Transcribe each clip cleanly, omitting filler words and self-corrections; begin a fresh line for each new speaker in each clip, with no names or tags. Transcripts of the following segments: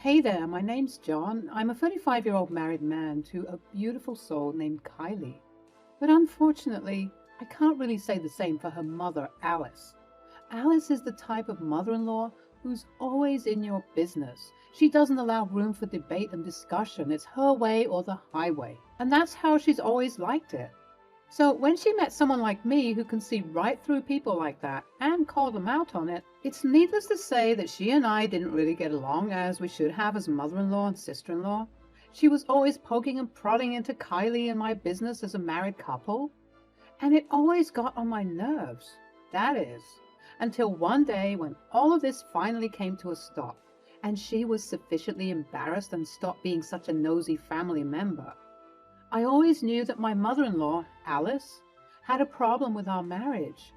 Hey there, my name's John. I'm a 35-year-old married man to a beautiful soul named Kylie. But unfortunately, I can't really say the same for her mother, Alice. Alice is the type of mother in law who's always in your business. She doesn't allow room for debate and discussion. It's her way or the highway. And that's how she's always liked it. So when she met someone like me who can see right through people like that and call them out on it, it's needless to say that she and I didn't really get along as we should have as mother-in-law and sister-in-law. She was always poking and prodding into Kylie and my business as a married couple, and it always got on my nerves. That is, until one day when all of this finally came to a stop, and she was sufficiently embarrassed and stopped being such a nosy family member. I always knew that my mother-in-law, Alice, had a problem with our marriage.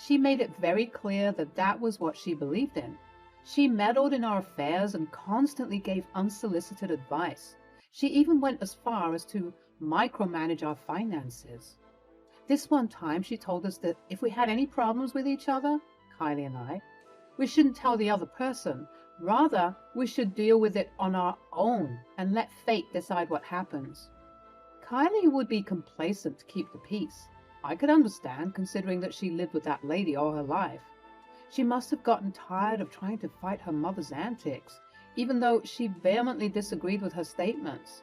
She made it very clear that that was what she believed in. She meddled in our affairs and constantly gave unsolicited advice. She even went as far as to micromanage our finances. This one time she told us that if we had any problems with each other, Kylie and I, we shouldn't tell the other person. Rather, we should deal with it on our own and let fate decide what happens. Kylie would be complacent to keep the peace. I could understand, considering that she lived with that lady all her life. She must have gotten tired of trying to fight her mother's antics, even though she vehemently disagreed with her statements.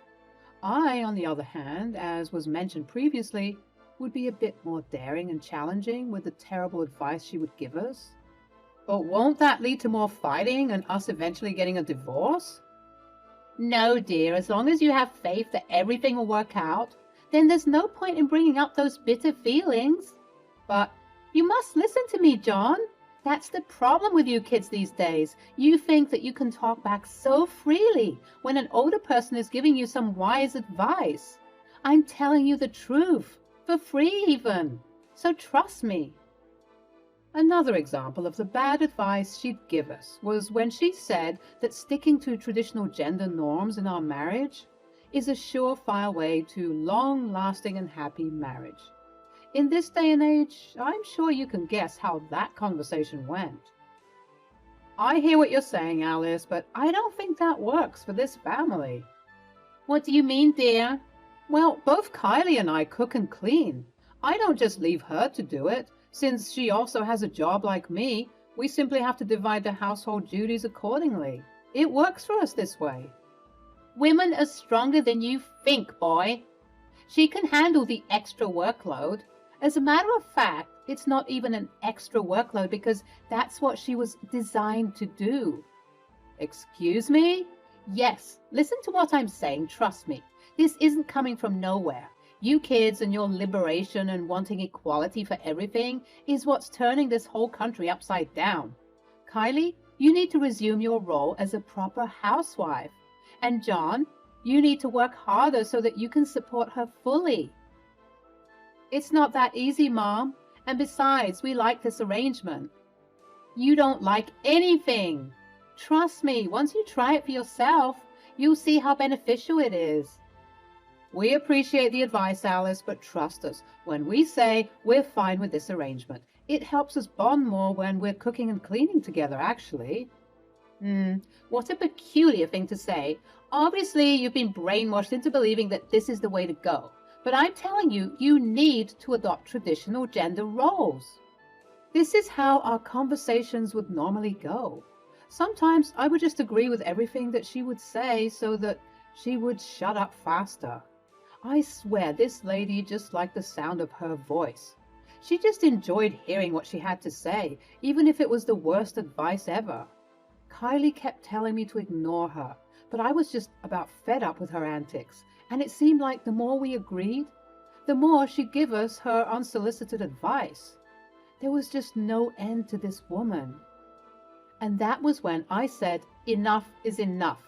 I, on the other hand, as was mentioned previously, would be a bit more daring and challenging with the terrible advice she would give us. But won't that lead to more fighting and us eventually getting a divorce? No, dear, as long as you have faith that everything will work out, then there's no point in bringing up those bitter feelings. But you must listen to me, John. That's the problem with you kids these days. You think that you can talk back so freely when an older person is giving you some wise advice. I'm telling you the truth, for free even. So trust me. Another example of the bad advice she'd give us was when she said that sticking to traditional gender norms in our marriage is a surefire way to long-lasting and happy marriage. In this day and age, I'm sure you can guess how that conversation went. I hear what you're saying, Alice, but I don't think that works for this family. What do you mean, dear? Well, both Kylie and I cook and clean. I don't just leave her to do it. Since she also has a job like me, we simply have to divide the household duties accordingly. It works for us this way. Women are stronger than you think, boy. She can handle the extra workload. As a matter of fact, it's not even an extra workload because that's what she was designed to do. Excuse me? Yes, listen to what I'm saying, trust me. This isn't coming from nowhere. You kids and your liberation and wanting equality for everything is what's turning this whole country upside down. Kylie, you need to resume your role as a proper housewife. And John, you need to work harder so that you can support her fully. It's not that easy, Mom. And besides, we like this arrangement. You don't like anything. Trust me, once you try it for yourself, you'll see how beneficial it is. We appreciate the advice, Alice, but trust us. When we say we're fine with this arrangement, it helps us bond more when we're cooking and cleaning together, actually. What a peculiar thing to say. Obviously, you've been brainwashed into believing that this is the way to go. But I'm telling you, you need to adopt traditional gender roles. This is how our conversations would normally go. Sometimes I would just agree with everything that she would say so that she would shut up faster. I swear this lady just liked the sound of her voice. She just enjoyed hearing what she had to say, even if it was the worst advice ever. Kylie kept telling me to ignore her, but I was just about fed up with her antics, and it seemed like the more we agreed, the more she'd give us her unsolicited advice. There was just no end to this woman. And that was when I said, enough is enough.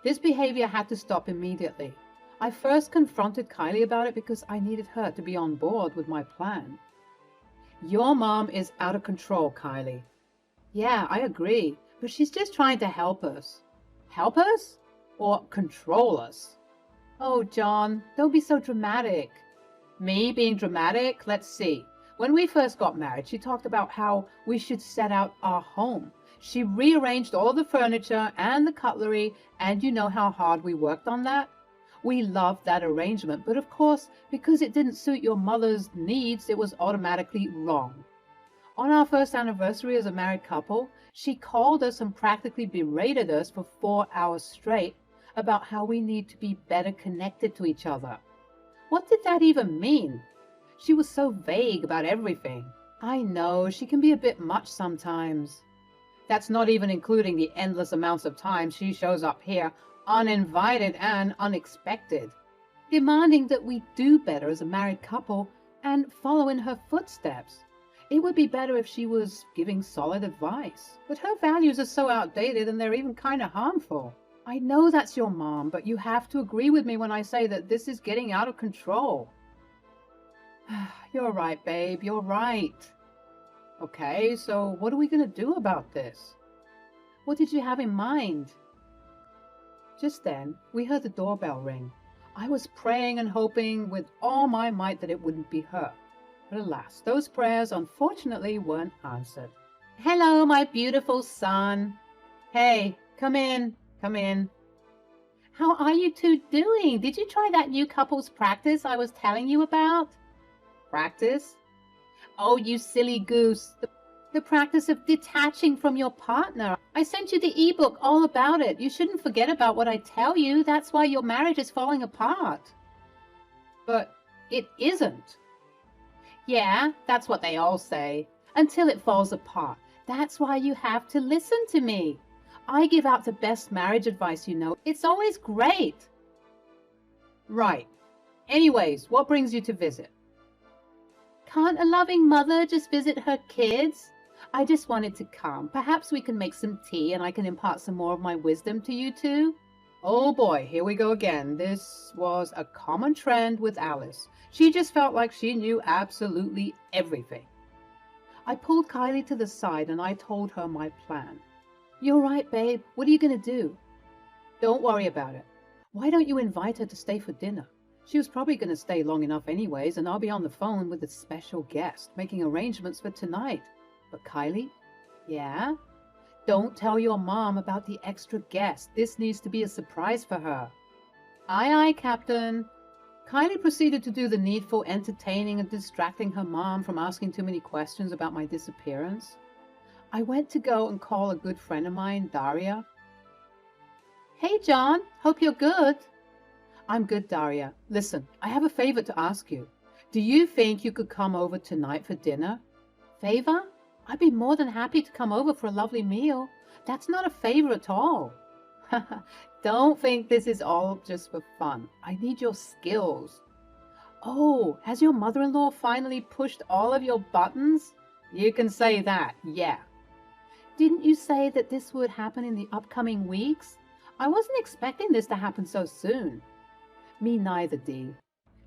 This behavior had to stop immediately. I first confronted Kylie about it because I needed her to be on board with my plan. Your mom is out of control, Kylie. Yeah, I agree, but she's just trying to help us. Help us? Or control us? Oh, John, don't be so dramatic. Me being dramatic? Let's see. When we first got married, she talked about how we should set out our home. She rearranged all the furniture and the cutlery, and you know how hard we worked on that? We loved that arrangement, but of course, because it didn't suit your mother's needs, it was automatically wrong. On our first anniversary as a married couple, she called us and practically berated us for 4 hours straight about how we need to be better connected to each other. What did that even mean? She was so vague about everything. I know, she can be a bit much sometimes. That's not even including the endless amounts of time she shows up here, uninvited and unexpected, demanding that we do better as a married couple and follow in her footsteps. It would be better if she was giving solid advice, but her values are so outdated and they're even kind of harmful. I know that's your mom, but you have to agree with me when I say that this is getting out of control. You're right, babe, you're right. Okay, so what are we going to do about this? What did you have in mind? Just then, we heard the doorbell ring. I was praying and hoping with all my might that it wouldn't be her. But alas, those prayers unfortunately weren't answered. Hello, my beautiful son. Hey, come in, come in. How are you two doing? Did you try that new couples practice I was telling you about? Practice? Oh, you silly goose. The practice of detaching from your partner. I sent you the ebook all about it. You shouldn't forget about what I tell you. That's why your marriage is falling apart. But it isn't. Yeah, that's what they all say. Until it falls apart. That's why you have to listen to me. I give out the best marriage advice, you know. It's always great. Right. Anyways, what brings you to visit? Can't a loving mother just visit her kids? I just wanted to come. Perhaps we can make some tea and I can impart some more of my wisdom to you two. Oh boy, here we go again. This was a common trend with Alice. She just felt like she knew absolutely everything. I pulled Kylie to the side and I told her my plan. You're right, babe. What are you going to do? Don't worry about it. Why don't you invite her to stay for dinner? She was probably going to stay long enough anyways, and I'll be on the phone with a special guest, making arrangements for tonight. But Kylie? Yeah? Don't tell your mom about the extra guest. This needs to be a surprise for her. Aye, aye, Captain. Kylie proceeded to do the needful entertaining and distracting her mom from asking too many questions about my disappearance. I went to go and call a good friend of mine, Daria. Hey, John. Hope you're good. I'm good, Daria. Listen, I have a favor to ask you. Do you think you could come over tonight for dinner? Favor? I'd be more than happy to come over for a lovely meal. That's not a favor at all. Don't think this is all just for fun. I need your skills. Oh, has your mother-in-law finally pushed all of your buttons? You can say that, yeah. Didn't you say that this would happen in the upcoming weeks? I wasn't expecting this to happen so soon. Me neither, Dee.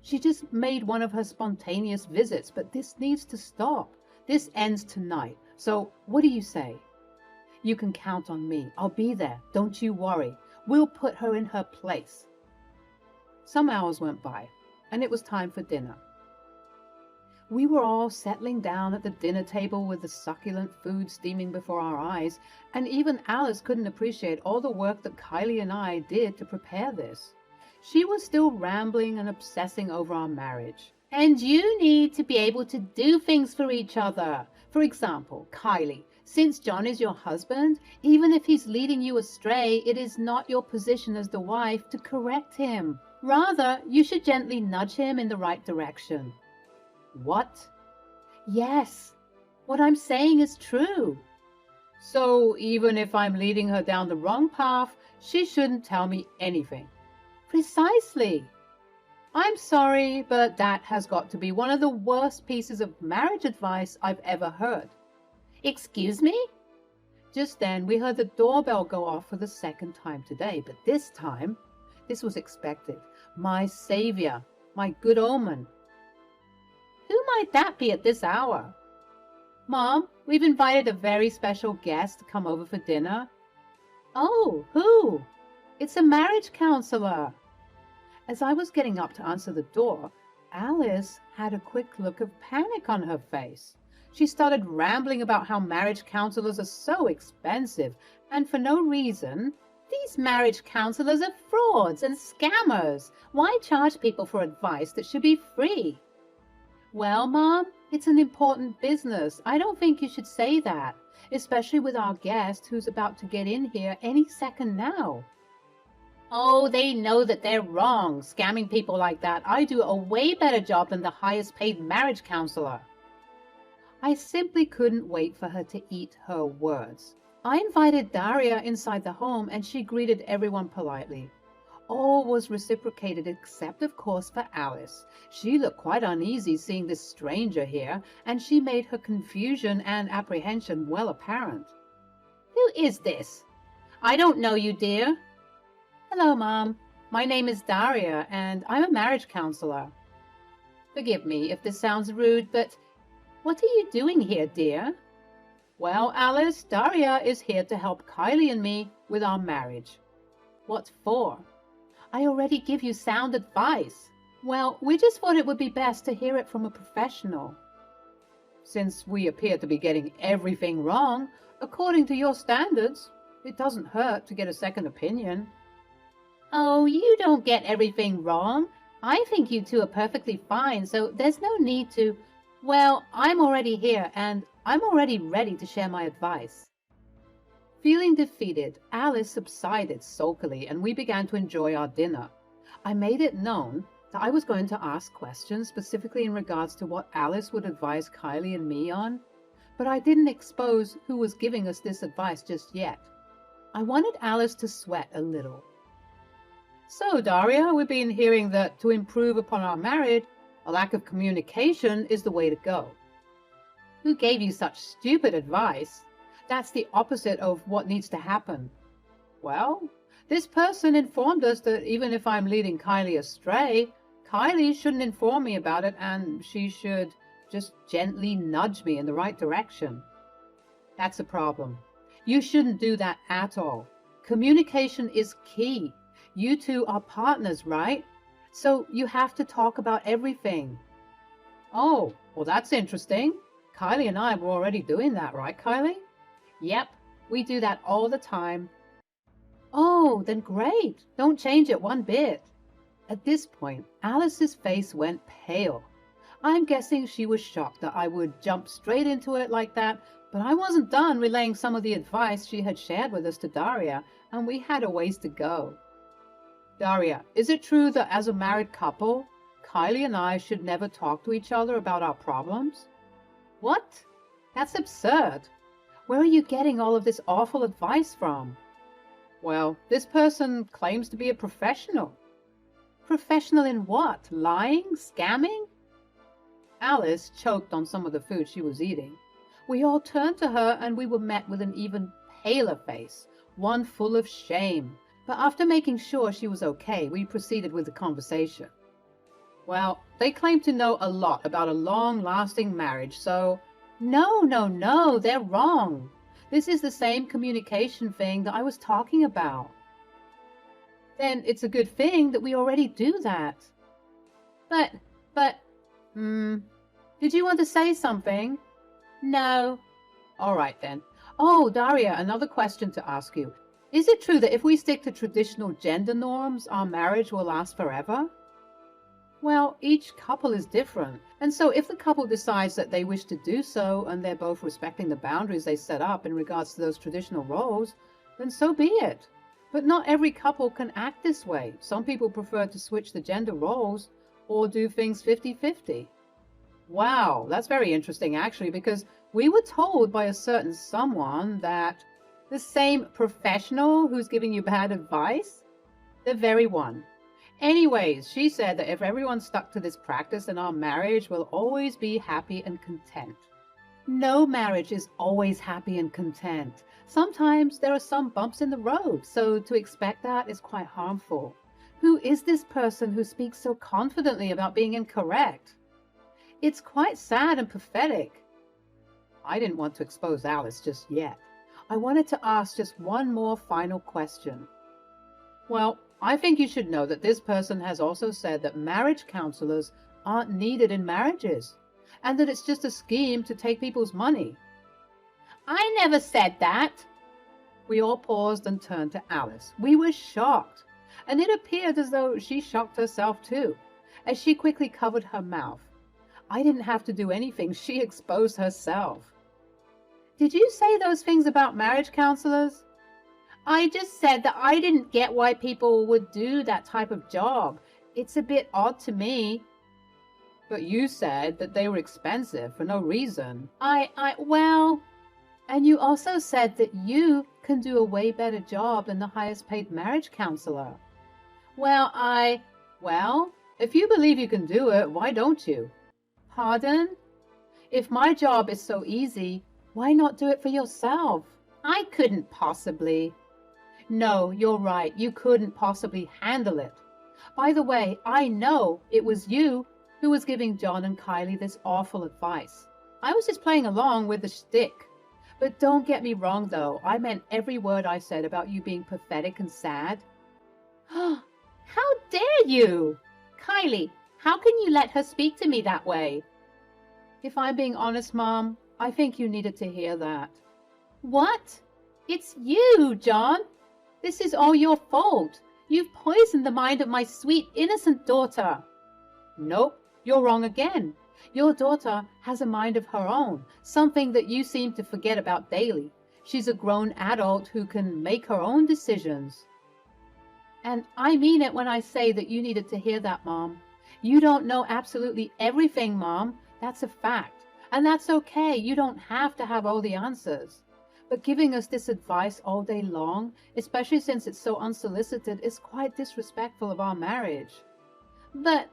She just made one of her spontaneous visits, but this needs to stop. This ends tonight. So what do you say? You can count on me. I'll be there. Don't you worry. We'll put her in her place. Some hours went by, and it was time for dinner. We were all settling down at the dinner table with the succulent food steaming before our eyes, and even Alice couldn't appreciate all the work that Kylie and I did to prepare this. She was still rambling and obsessing over our marriage. And you need to be able to do things for each other. For example, Kylie, since John is your husband, even if he's leading you astray, it is not your position as the wife to correct him. Rather, you should gently nudge him in the right direction. What? Yes, what I'm saying is true. So even if I'm leading her down the wrong path, she shouldn't tell me anything. Precisely. I'm sorry, but that has got to be one of the worst pieces of marriage advice I've ever heard. Excuse me? Just then, we heard the doorbell go off for the second time today, but this time, this was expected. My savior, my good omen. Who might that be at this hour? Mom, we've invited a very special guest to come over for dinner. Oh, who? It's a marriage counselor. As I was getting up to answer the door, Alice had a quick look of panic on her face. She started rambling about how marriage counselors are so expensive, and for no reason. These marriage counselors are frauds and scammers. Why charge people for advice that should be free? Well, Mom, it's an important business. I don't think you should say that, especially with our guest who's about to get in here any second now. Oh, they know that they're wrong, scamming people like that. I do a way better job than the highest paid marriage counselor. I simply couldn't wait for her to eat her words. I invited Daria inside the home and she greeted everyone politely. All was reciprocated except, of course, for Alice. She looked quite uneasy seeing this stranger here, and she made her confusion and apprehension well apparent. Who is this? I don't know you, dear. Hello, Mom. My name is Daria, and I'm a marriage counselor. Forgive me if this sounds rude, but what are you doing here, dear? Well, Alice, Daria is here to help Kylie and me with our marriage. What for? I already give you sound advice. Well, we just thought it would be best to hear it from a professional. Since we appear to be getting everything wrong, according to your standards, it doesn't hurt to get a second opinion. Oh, you don't get everything wrong. I think you two are perfectly fine, so there's no need to... Well, I'm already here, and I'm already ready to share my advice. Feeling defeated, Alice subsided sulkily, and we began to enjoy our dinner. I made it known that I was going to ask questions specifically in regards to what Alice would advise Kylie and me on, but I didn't expose who was giving us this advice just yet. I wanted Alice to sweat a little. So, Daria, we've been hearing that to improve upon our marriage, a lack of communication is the way to go. Who gave you such stupid advice? That's the opposite of what needs to happen. Well, this person informed us that even if I'm leading Kylie astray, Kylie shouldn't inform me about it and she should just gently nudge me in the right direction. That's a problem. You shouldn't do that at all. Communication is key. You two are partners, right? So you have to talk about everything. Oh, well, that's interesting. Kylie and I were already doing that, right, Kylie? Yep, we do that all the time. Oh, then great. Don't change it one bit. At this point, Alice's face went pale. I'm guessing she was shocked that I would jump straight into it like that, but I wasn't done relaying some of the advice she had shared with us to Daria, and we had a ways to go. Daria, is it true that as a married couple, Kylie and I should never talk to each other about our problems? What? That's absurd. Where are you getting all of this awful advice from? Well, this person claims to be a professional. Professional in what? Lying? Scamming? Alice choked on some of the food she was eating. We all turned to her and we were met with an even paler face, one full of shame. But after making sure she was okay, we proceeded with the conversation. Well, they claim to know a lot about a long-lasting marriage, so... No, they're wrong. This is the same communication thing that I was talking about. Then it's a good thing that we already do that. But, did you want to say something? No. All right then. Oh, Daria, another question to ask you. Is it true that if we stick to traditional gender norms, our marriage will last forever? Well, each couple is different, and so if the couple decides that they wish to do so, and they're both respecting the boundaries they set up in regards to those traditional roles, then so be it. But not every couple can act this way. Some people prefer to switch the gender roles, or do things 50-50. Wow, that's very interesting actually, because we were told by a certain someone that the same professional who's giving you bad advice? The very one. Anyways, she said that if everyone stuck to this practice, then our marriage will always be happy and content. No marriage is always happy and content. Sometimes there are some bumps in the road, so to expect that is quite harmful. Who is this person who speaks so confidently about being incorrect? It's quite sad and pathetic. I didn't want to expose Alice just yet. I wanted to ask just one more final question. Well, I think you should know that this person has also said that marriage counselors aren't needed in marriages. and that it's just a scheme to take people's money. I never said that. We all paused and turned to Alice. We were shocked, and it appeared as though she shocked herself too, as she quickly covered her mouth. I didn't have to do anything. She exposed herself. Did you say those things about marriage counselors? I just said that I didn't get why people would do that type of job. It's a bit odd to me. But you said that they were expensive for no reason. Well, and you also said that you can do a way better job than the highest paid marriage counselor. Well, if you believe you can do it, why don't you? Pardon? If my job is so easy, why not do it for yourself? I couldn't possibly. No, you're right. You couldn't possibly handle it. By the way, I know it was you who was giving John and Kylie this awful advice. I was just playing along with the shtick. But don't get me wrong, though. I meant every word I said about you being pathetic and sad. How dare you? Kylie, how can you let her speak to me that way? If I'm being honest, Mom, I think you needed to hear that. What? It's you, John. This is all your fault. You've poisoned the mind of my sweet, innocent daughter. Nope, you're wrong again. Your daughter has a mind of her own, something that you seem to forget about daily. She's a grown adult who can make her own decisions. And I mean it when I say that you needed to hear that, Mom. You don't know absolutely everything, Mom. That's a fact. And that's okay. You don't have to have all the answers. But giving us this advice all day long, especially since it's so unsolicited, is quite disrespectful of our marriage. But...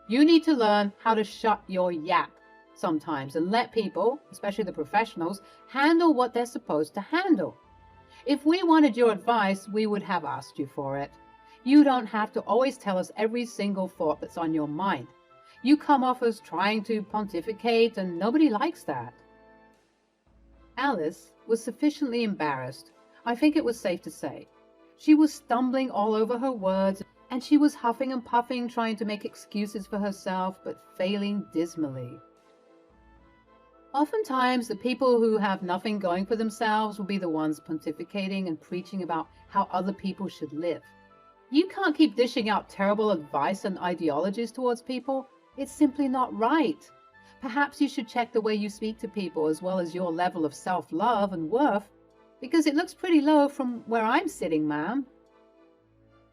You need to learn how to shut your yap sometimes and let people, especially the professionals, handle what they're supposed to handle. If we wanted your advice, we would have asked you for it. You don't have to always tell us every single thought that's on your mind. You come off as trying to pontificate, and nobody likes that. Alice was sufficiently embarrassed, I think it was safe to say. She was stumbling all over her words, and she was huffing and puffing, trying to make excuses for herself, but failing dismally. Oftentimes, the people who have nothing going for themselves will be the ones pontificating and preaching about how other people should live. You can't keep dishing out terrible advice and ideologies towards people. It's simply not right. Perhaps you should check the way you speak to people as well as your level of self-love and worth, because it looks pretty low from where I'm sitting, ma'am.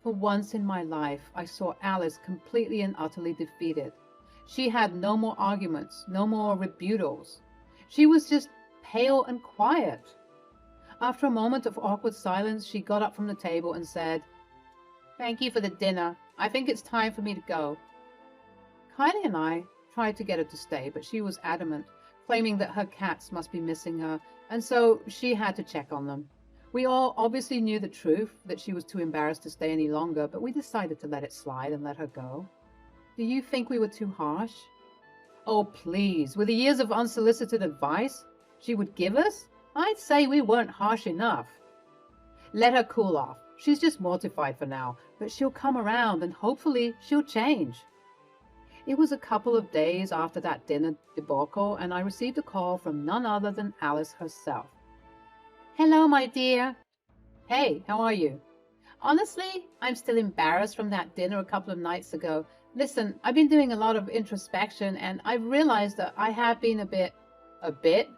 For once in my life, I saw Alice completely and utterly defeated. She had no more arguments, no more rebuttals. She was just pale and quiet. After a moment of awkward silence, she got up from the table and said, "Thank you for the dinner. I think it's time for me to go." Kylie and I tried to get her to stay, but she was adamant, claiming that her cats must be missing her, and so she had to check on them. We all obviously knew the truth, that she was too embarrassed to stay any longer, but we decided to let it slide and let her go. Do you think we were too harsh? Oh, please, with the years of unsolicited advice she would give us, I'd say we weren't harsh enough. Let her cool off. She's just mortified for now, but she'll come around and hopefully she'll change. It was a couple of days after that dinner debacle, and I received a call from none other than Alice herself. "Hello, my dear." "Hey, how are you?" "Honestly, I'm still embarrassed from that dinner a couple of nights ago. Listen, I've been doing a lot of introspection, and I've realized that I have been a bit?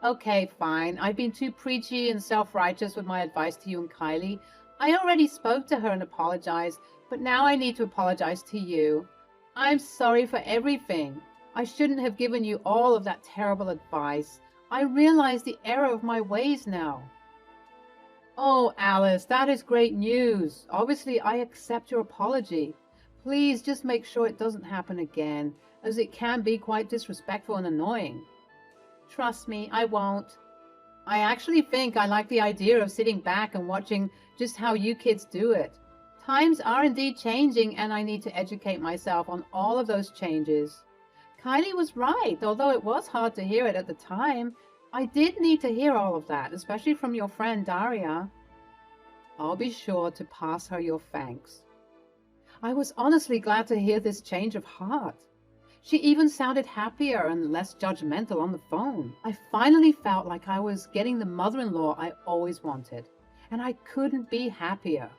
Okay, fine. I've been too preachy and self-righteous with my advice to you and Kylie. I already spoke to her and apologized, but now I need to apologize to you. I'm sorry for everything. I shouldn't have given you all of that terrible advice. I realize the error of my ways now." "Oh, Alice, that is great news. Obviously, I accept your apology. Please just make sure it doesn't happen again, as it can be quite disrespectful and annoying." "Trust me, I won't. I actually think I like the idea of sitting back and watching just how you kids do it. Times are indeed changing, and I need to educate myself on all of those changes. Kylie was right, although it was hard to hear it at the time. I did need to hear all of that, especially from your friend Daria." "I'll be sure to pass her your thanks." I was honestly glad to hear this change of heart. She even sounded happier and less judgmental on the phone. I finally felt like I was getting the mother-in-law I always wanted, and I couldn't be happier.